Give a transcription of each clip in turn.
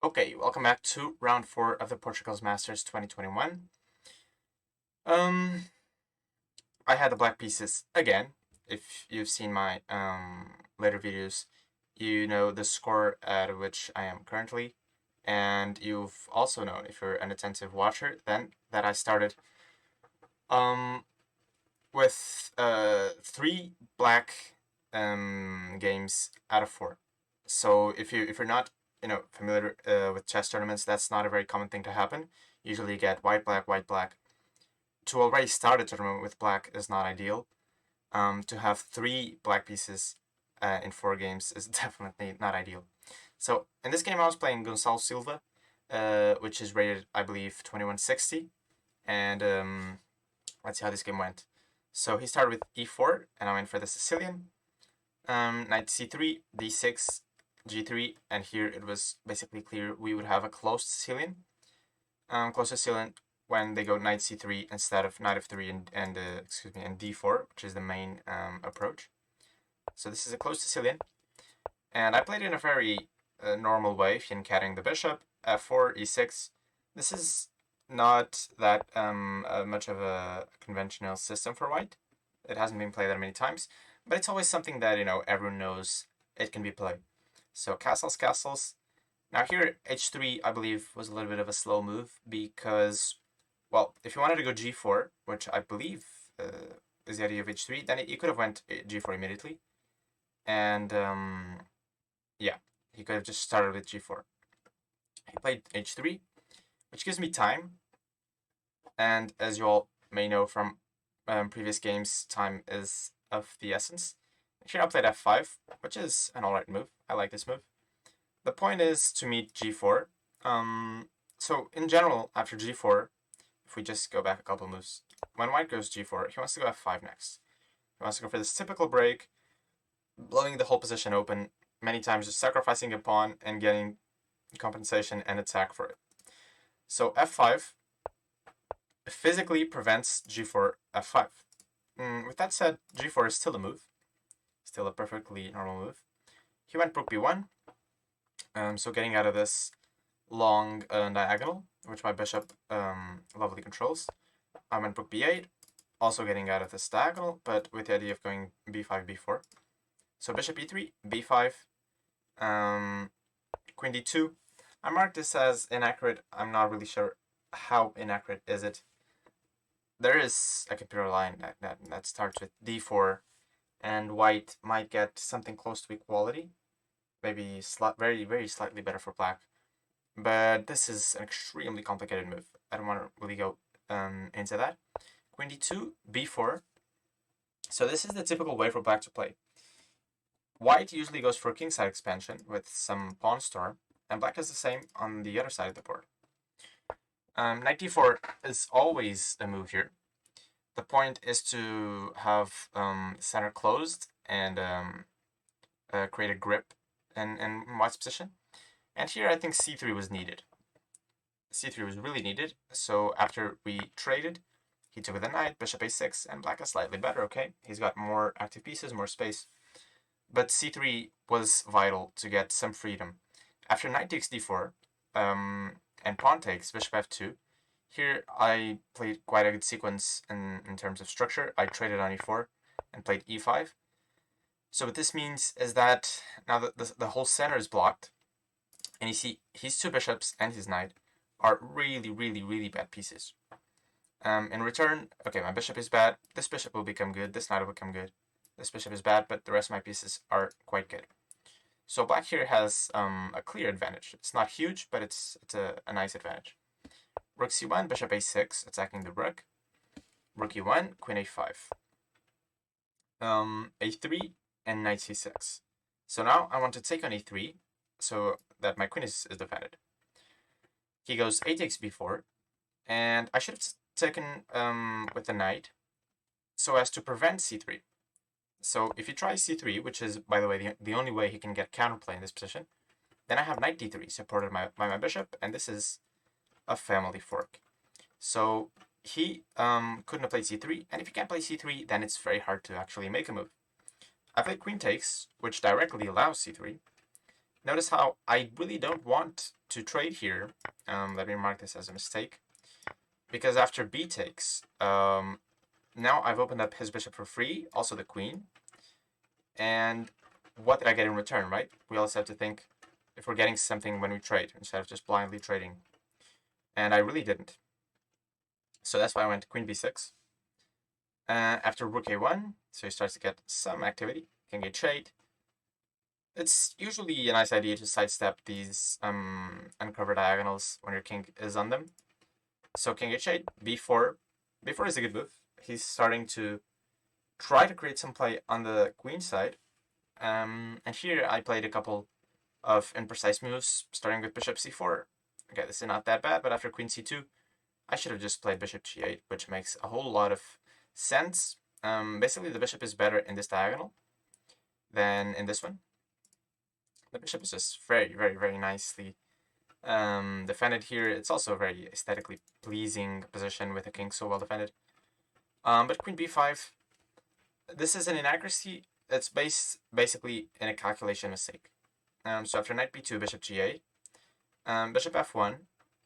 Okay, welcome back to round 4 of the Portugal's Masters 2021. Um, I had the black pieces again. If you've seen my later videos, you know the score at which I am currently, and you've also known, if you're an attentive watcher, then that I started um with 3 black games out of 4. So if you're not familiar with chess tournaments, that's not a very common thing to happen. Usually you get white black white black. To already start a tournament with black is not ideal. To have 3 black pieces in 4 games is definitely not ideal. So in this game I was playing Gonçalo Silva, which is rated I believe 2160, and let's see how this game went. So he started with e4, and I went for the Sicilian. Knight c3, d6, g3, and here it was basically clear we would have a closed Sicilian. Closed Sicilian when they go knight c3 instead of knight f3 and d4, which is the main approach. So this is a closed Sicilian, and I played it in a very normal way, fianchetting the bishop, f4, e6. This is not that much of a conventional system for white. It hasn't been played that many times, but it's always something that everyone knows it can be played. So castles, castles. Now here h3 I believe was a little bit of a slow move because, well, if you wanted to go g4, which I believe is the idea of h3, then you could have went g4 immediately, and yeah, he could have just started with g4. He played h3, which gives me time, and as you all may know from previous games, time is of the essence. Here I played f5, which is an alright move. I like this move. The point is to meet g4. So in general, after g4, if we just go back a couple moves, when white goes g4, he wants to go f5 next. He wants to go for this typical break, blowing the whole position open, many times just sacrificing a pawn and getting compensation and attack for it. So f5 physically prevents g4, f5. With that said, g4 is still a move, still a perfectly normal move. He went rook b1, so getting out of this long diagonal, which my bishop lovely controls. I went rook b8, also getting out of this diagonal, but with the idea of going b5, b4. So bishop e3, b5, queen d2. I marked this as inaccurate. I'm not really sure how inaccurate is it. There is a computer line that starts with d4, and white might get something close to equality. Maybe very, very slightly better for black. But this is an extremely complicated move. I don't want to really go into that. Queen d2, b4. So this is the typical way for black to play. White usually goes for kingside expansion with some pawn storm, and black does the same on the other side of the board. Knight d4 is always a move here. The point is to have center closed and create a grip in white's position. And here I think c3 was needed. c3 was really needed, so after we traded, he took with a knight, bishop a6, and black is slightly better, okay? He's got more active pieces, more space. But c3 was vital to get some freedom. After knight takes d4, and pawn takes bishop f2, here I played quite a good sequence in terms of structure. I traded on e4 and played e5. So what this means is that now the whole center is blocked, and you see his 2 bishops and his knight are really, really, really bad pieces. In return, okay, my bishop is bad, this bishop will become good, this knight will become good. This bishop is bad, but the rest of my pieces are quite good. So black here has a clear advantage. It's not huge, but it's a nice advantage. Rook c1, bishop a6, attacking the rook. Rook e1, queen a5. a3, and knight c6. So now I want to take on e3, so that my queen is defended. He goes a takes b4, and I should have taken with the knight so as to prevent c3. So if he tries c3, which is, by the way, the only way he can get counterplay in this position, then I have knight d3 supported by my bishop, and this is a family fork. So he couldn't have played c3, and if you can't play c3, then it's very hard to actually make a move. I played queen takes, which directly allows c3. notice how I really don't want to trade here. Let me mark this as a mistake. Because after b takes, now I've opened up his bishop for free, also the queen. And what did I get in return, right? We also have to think if we're getting something when we trade, instead of just blindly trading. And I really didn't. So that's why I went queen b6. After rook a1, so he starts to get some activity. King h8. It's usually a nice idea to sidestep these uncovered diagonals when your king is on them. So king h8, b4. b4 is a good move. He's starting to try to create some play on the queen side. And here I played a couple of imprecise moves, starting with bishop c4. Okay, this is not that bad, but after queen c2, I should have just played bishop g8, which makes a whole lot of sense. Basically, the bishop is better in this diagonal than in this one. The bishop is just very, very, very nicely defended here. It's also a very aesthetically pleasing position with the king so well defended. But queen b5, this is an inaccuracy. It's basically in a calculation mistake. So after knight b2, bishop g8, bishop f1,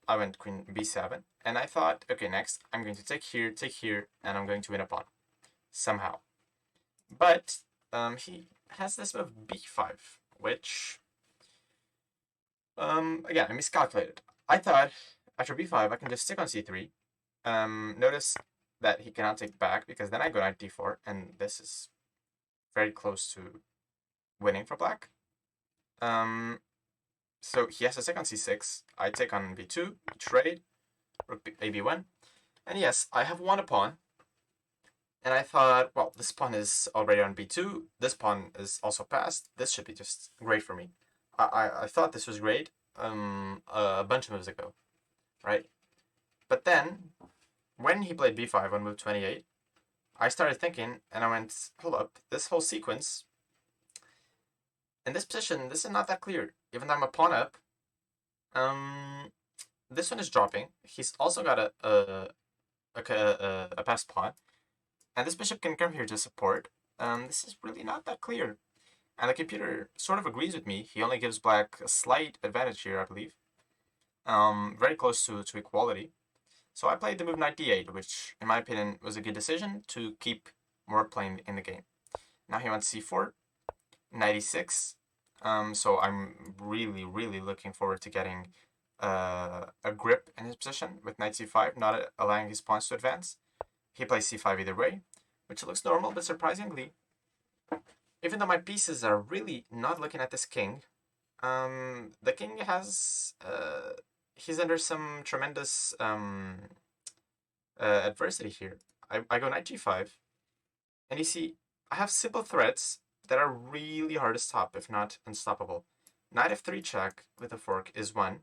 I went queen b7, and I thought, okay, next I'm going to take here, and I'm going to win a pawn somehow. But he has this move b5, which again, I miscalculated. I thought after b5 I can just stick on c3. Notice that he cannot take back because then I go knight d4, and this is very close to winning for black. So he has to take on c6. I take on b2, trade, rook ab1, and yes, I have won a pawn. And I thought, well, this pawn is already on b2. This pawn is also passed. This should be just great for me. I thought this was great a bunch of moves ago, right? But then, when he played b5 on move 28, I started thinking, and I went, hold up, this whole sequence, in this position, this is not that clear. Even though I'm a pawn up, this one is dropping. He's also got a passed pawn, and this bishop can come here to support. This is really not that clear. And the computer sort of agrees with me. He only gives black a slight advantage here, I believe. Very close to equality. So I played the move knight d8, which, in my opinion, was a good decision to keep more playing in the game. Now he wants c4, knight e6. So I'm really, really looking forward to getting a grip in his position with knight c5, not allowing his pawns to advance. He plays c5 either way, which looks normal, but surprisingly, even though my pieces are really not looking at this king, the king has he's under some tremendous adversity here. I go knight g5, and you see, I have simple threats that are really hard to stop, if not unstoppable. Knight f3 check with a fork is one.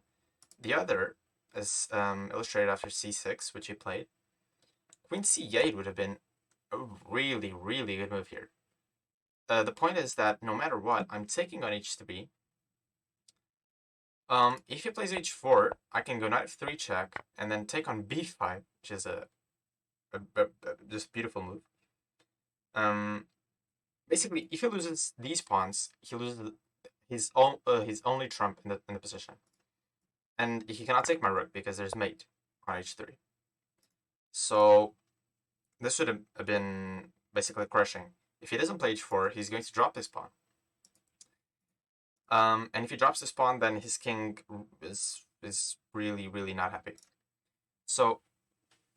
The other is illustrated after c6, which he played. Queen c8 would have been a really, really good move here. The point is that no matter what, I'm taking on h3. If he plays h4, I can go knight f3 check and then take on b5, which is a just beautiful move. Basically, if he loses these pawns, he loses his only trump in the position, and he cannot take my rook because there's mate on h3. So this would have been basically crushing. If he doesn't play h4, he's going to drop this pawn. And if he drops this pawn, then his king is really, really not happy. So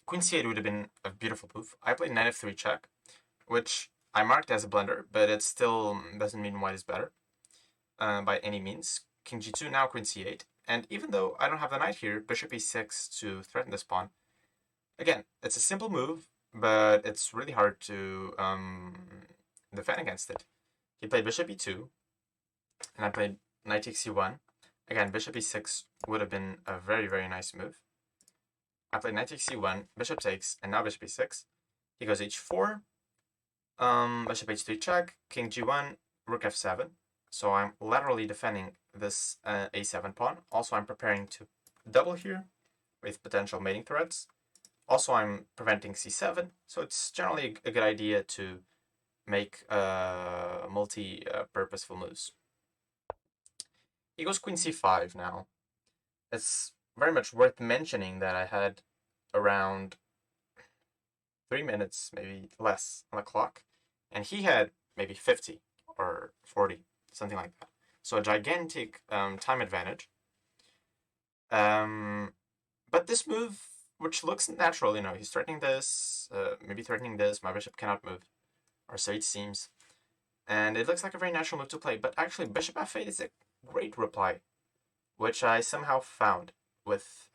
queen c8 would have been a beautiful move. I played knight f3 check, which I marked as a blunder, but it still doesn't mean white is better by any means. King g2, now queen c8. And even though I don't have the knight here, bishop e6 to threaten this pawn. Again, it's a simple move, but it's really hard to defend against it. He played bishop e2, and I played knight takes c1. Again, bishop e6 would have been a very, very nice move. I played knight takes c1, bishop takes, and now bishop e6. He goes h4, bishop h3 check, king g1, rook f7. So I'm laterally defending this a7 pawn. Also, I'm preparing to double here with potential mating threats. Also, I'm preventing c7. So it's generally a good idea to make multi-purposeful moves. he goes queen c5 now. It's very much worth mentioning that I had around 3 minutes, maybe less, on the clock, and he had maybe 50 or 40, something like that. So a gigantic time advantage. But this move, which looks natural, he's threatening this, maybe threatening this. My bishop cannot move, or so it seems. And it looks like a very natural move to play, but actually bishop f8 is a great reply, which I somehow found with,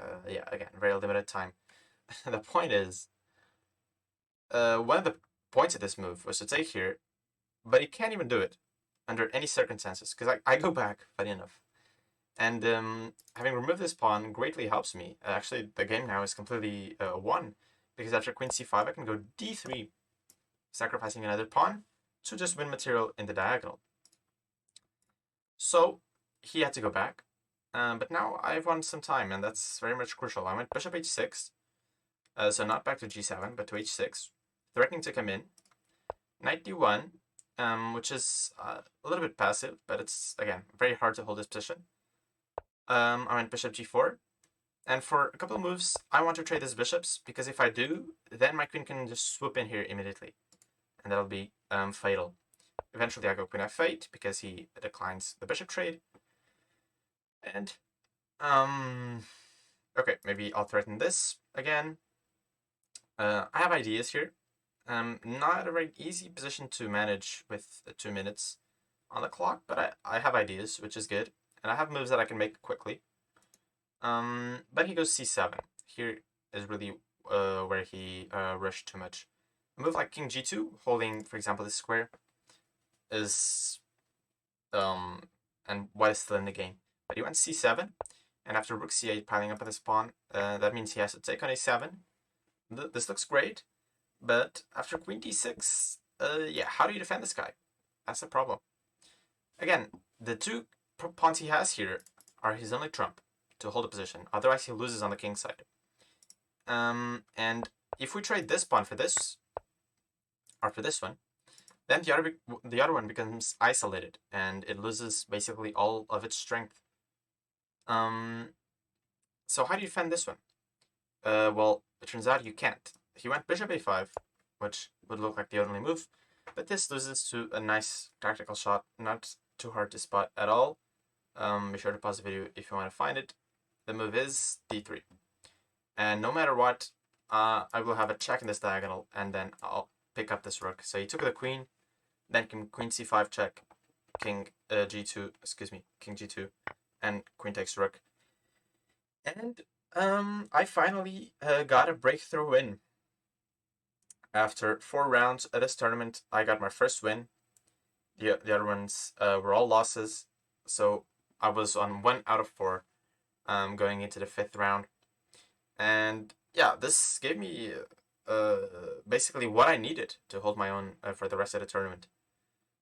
again, very limited time. The point is, one of the points of this move was to take here, but he can't even do it under any circumstances, because I go back, funny enough. And having removed this pawn greatly helps me. Actually, the game now is completely won, because after queen c5, I can go d3, sacrificing another pawn to just win material in the diagonal. So he had to go back, but now I've won some time, and that's very much crucial. I went bishop h6, so not back to g7, but to h6, threatening to come in. Knight d1, which is a little bit passive, but it's, again, very hard to hold this position. I went bishop g4, and for a couple of moves, I want to trade these bishops, because if I do, then my queen can just swoop in here immediately, and that'll be fatal. Eventually I go queen f8, because he declines the bishop trade, and, okay, maybe I'll threaten this again. I have ideas here. Not a very easy position to manage with 2 minutes on the clock, but I have ideas, which is good. And I have moves that I can make quickly. But he goes c7. Here is really where he rushed too much. A move like king g2, holding, for example, this square, is and white is still in the game. But he went c7, and after rook c8 piling up on this pawn, that means he has to take on a7. This looks great, but after queen d6, how do you defend this guy? That's the problem. Again, the two pawns he has here are his only trump to hold a position. Otherwise, he loses on the king side. And if we trade this pawn for this, or for this one, then the other one becomes isolated, and it loses basically all of its strength. So how do you defend this one? Well, it turns out you can't. He went bishop a5, which would look like the only move, but this loses to a nice tactical shot, not too hard to spot at all. Be sure to pause the video if you want to find it. The move is d3. And no matter what, I will have a check in this diagonal, and then I'll pick up this rook. So he took the queen, then queen c5 check, king g2, king g2, and queen takes rook. And I finally got a breakthrough win. After 4 rounds at this tournament, I got my first win. The other ones were all losses, so I was on 1 out of 4 going into the 5th round. And yeah, this gave me basically what I needed to hold my own for the rest of the tournament.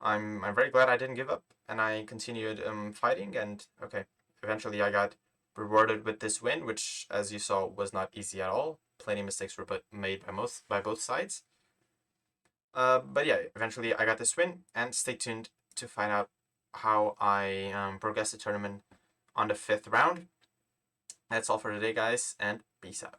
I'm very glad I didn't give up, and I continued fighting, and okay, eventually I got rewarded with this win, which, as you saw, was not easy at all. Plenty of mistakes were made by both sides. But yeah, eventually I got this win, and stay tuned to find out how I progress the tournament on the 5th round. That's all for today, guys, and peace out.